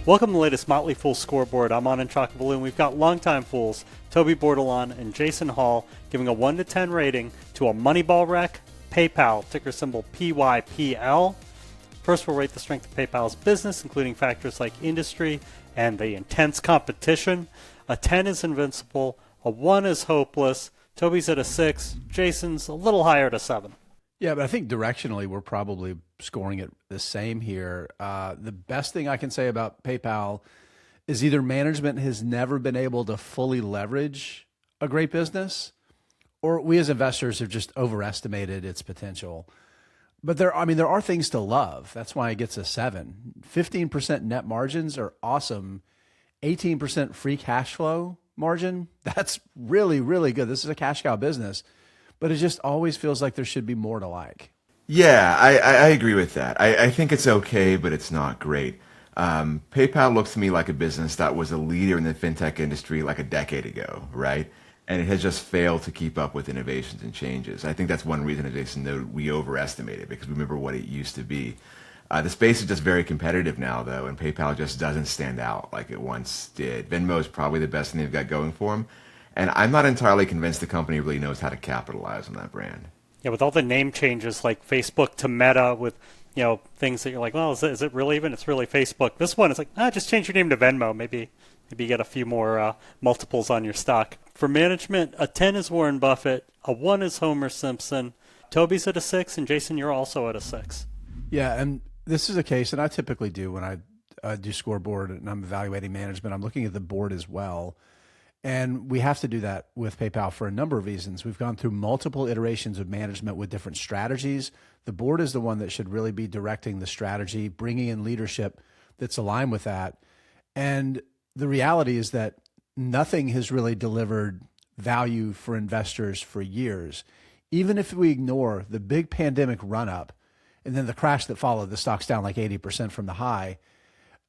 Welcome to the latest Motley Fool scoreboard. I'm on in Chocobaloo, and we've got longtime fools, Toby Bordelon and Jason Hall, giving a 1 to 10 rating to a Moneyball wreck, PayPal, ticker symbol PYPL. First, we'll rate the strength of PayPal's business, including factors like industry and the intense competition. A 10 is invincible, a 1 is hopeless, Toby's at a 6, Jason's a little higher at a 7. Yeah, but I think directionally we're probably scoring it the same here. The best thing I can say about PayPal is either management has never been able to fully leverage a great business, or we as investors have just overestimated its potential. But there are things to love. That's why it gets a 7. 15% net margins are awesome. 18% free cash flow margin, that's really, really good. This is a cash cow business. But it just always feels like there should be more to like. Yeah, I agree with that. I think it's okay, but it's not great. PayPal looks to me like a business that was a leader in the fintech industry like a decade ago, right? And it has just failed to keep up with innovations and changes. I think that's one reason, as Jason noted, we overestimate it because we remember what it used to be. The space is just very competitive now, though, and PayPal just doesn't stand out like it once did. Venmo is probably the best thing they've got going for them. And I'm not entirely convinced the company really knows how to capitalize on that brand. Yeah, with all the name changes like Facebook to Meta, with things that you're like, well, is it really even? It's really Facebook. This one is like, just change your name to Venmo. Maybe you get a few more multiples on your stock. For management, a 10 is Warren Buffett, a 1 is Homer Simpson. Toby's at a 6, and Jason, you're also at a 6. Yeah, and this is a case, and I typically do when I do scoreboard and I'm evaluating management, I'm looking at the board as well. And we have to do that with PayPal for a number of reasons. We've gone through multiple iterations of management with different strategies. The board is the one that should really be directing the strategy, bringing in leadership that's aligned with that. And the reality is that nothing has really delivered value for investors for years. Even if we ignore the big pandemic run-up and then the crash that followed, the stock's down like 80% from the high.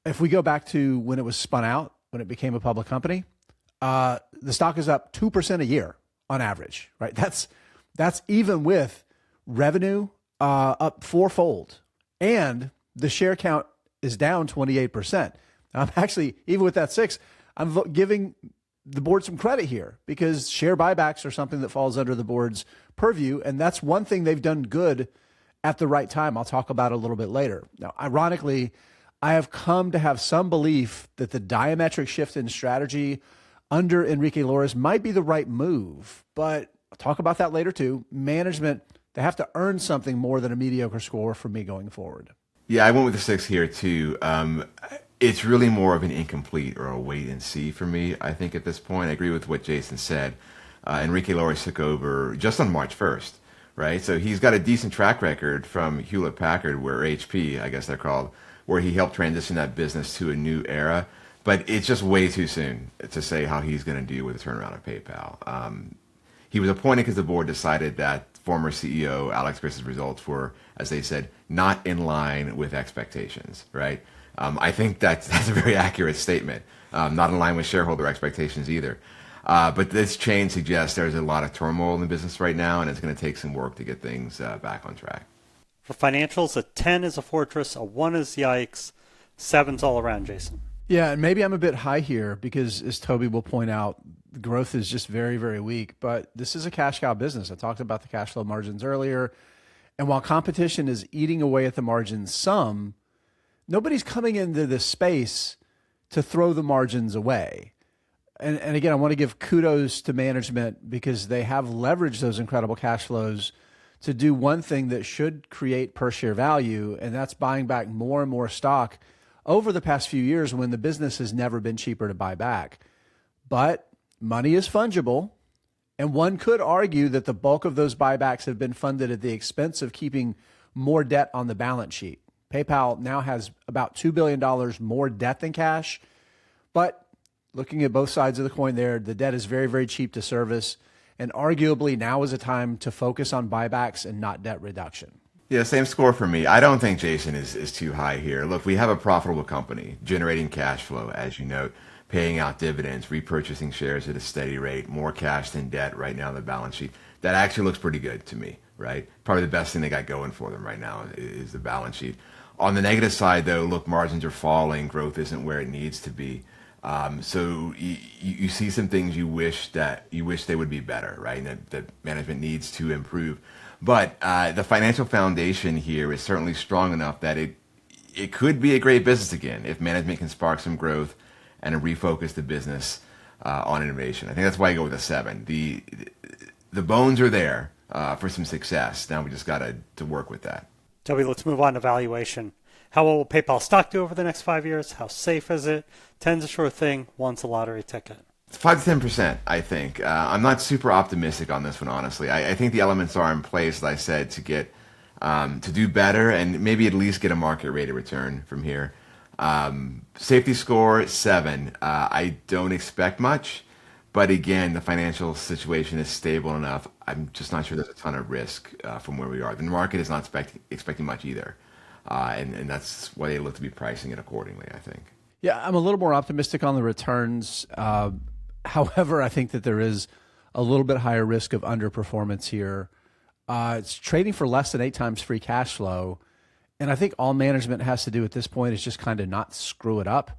If we go back to when it was spun out, when it became a public company, the stock is up 2% a year on average, right? That's even with revenue up fourfold, and the share count is down 28%. I'm actually, even with that 6, I'm giving the board some credit here because share buybacks are something that falls under the board's purview, and that's one thing they've done good at the right time. I'll talk about it a little bit later. Now, ironically, I have come to have some belief that the diametric shift in strategy under Enrique Lores might be the right move, but I'll talk about that later too. Management, they have to earn something more than a mediocre score for me going forward. Yeah, I went with the 6 here too. It's really more of an incomplete or a wait and see for me, I think, at this point. I agree with what Jason said. Enrique Lores took over just on March 1st, right? So he's got a decent track record from Hewlett-Packard, where HP, I guess they're called, where he helped transition that business to a new era. But it's just way too soon to say how he's going to deal with the turnaround of PayPal. He was appointed because the board decided that former CEO Alex Chris's results were, as they said, not in line with expectations, right? I think that's a very accurate statement. Not in line with shareholder expectations either. But this change suggests there's a lot of turmoil in the business right now, and it's going to take some work to get things back on track. For financials, a 10 is a fortress, a 1 is yikes, 7's all around, Jason. Yeah, and maybe I'm a bit high here because, as Toby will point out, growth is just very, very weak. But this is a cash cow business. I talked about the cash flow margins earlier. And while competition is eating away at the margins some, nobody's coming into this space to throw the margins away. And again, I want to give kudos to management because they have leveraged those incredible cash flows to do one thing that should create per share value, and that's buying back more and more stock over the past few years when the business has never been cheaper to buy back. But money is fungible, and one could argue that the bulk of those buybacks have been funded at the expense of keeping more debt on the balance sheet. PayPal now has about $2 billion more debt than cash, but looking at both sides of the coin there, the debt is very, very cheap to service, and arguably now is a time to focus on buybacks and not debt reduction. Yeah, same score for me. I don't think Jason is too high here. Look, we have a profitable company generating cash flow, as you note, paying out dividends, repurchasing shares at a steady rate, more cash than debt right now on the balance sheet. That actually looks pretty good to me, right? Probably the best thing they got going for them right now is the balance sheet. On the negative side, though, look, margins are falling. Growth isn't where it needs to be. So you see some things you wish they would be better, right? And that management needs to improve. But the financial foundation here is certainly strong enough that it could be a great business again if management can spark some growth and refocus the business on innovation. I think that's why I go with a 7. The bones are there for some success. Now we just got to work with that. Toby, let's move on to valuation. How well will PayPal stock do over the next 5 years? How safe is it? 10's a sure thing. 1's a lottery ticket. 5 to 10%, I think. I'm not super optimistic on this one, honestly. I think the elements are in place, as I said, to get to do better and maybe at least get a market rate of return from here. Safety score 7. I don't expect much, but again, the financial situation is stable enough. I'm just not sure there's a ton of risk from where we are. The market is not expecting much either, and that's why they look to be pricing it accordingly, I think. Yeah, I'm a little more optimistic on the returns. However, I think that there is a little bit higher risk of underperformance here. It's trading for less than 8 times free cash flow. And I think all management has to do at this point is just kind of not screw it up.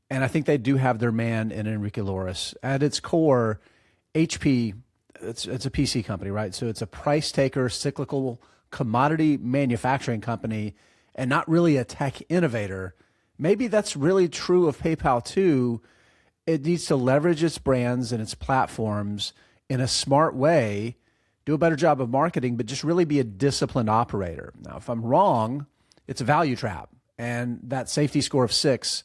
And I think they do have their man in Enrique Lores. At its core, HP, it's a PC company, right? So it's a price taker, cyclical commodity manufacturing company, and not really a tech innovator. Maybe that's really true of PayPal too. It needs to leverage its brands and its platforms in a smart way, do a better job of marketing, but just really be a disciplined operator. Now, if I'm wrong, it's a value trap. And that safety score of 6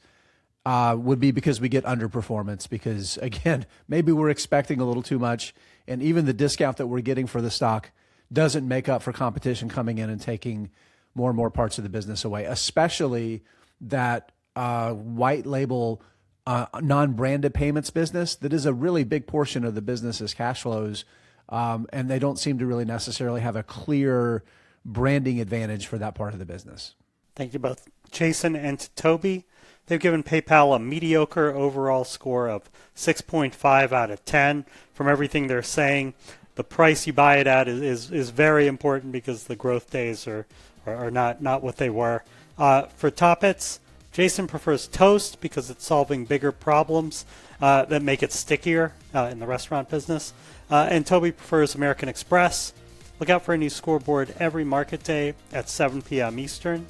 would be because we get underperformance because, again, maybe we're expecting a little too much. And even the discount that we're getting for the stock doesn't make up for competition coming in and taking more and more parts of the business away, especially that white label non-branded payments business. That is a really big portion of the business's cash flows. And they don't seem to really necessarily have a clear branding advantage for that part of the business. Thank you both, Jason and to Toby. They've given PayPal a mediocre overall score of 6.5 out of 10. From everything they're saying, the price you buy it at is very important because the growth days are not what they were. For Toppets, Jason prefers Toast because it's solving bigger problems that make it stickier in the restaurant business. And Toby prefers American Express. Look out for a new scoreboard every market day at 7 p.m. Eastern.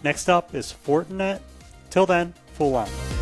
Next up is Fortinet. Till then, Fool on.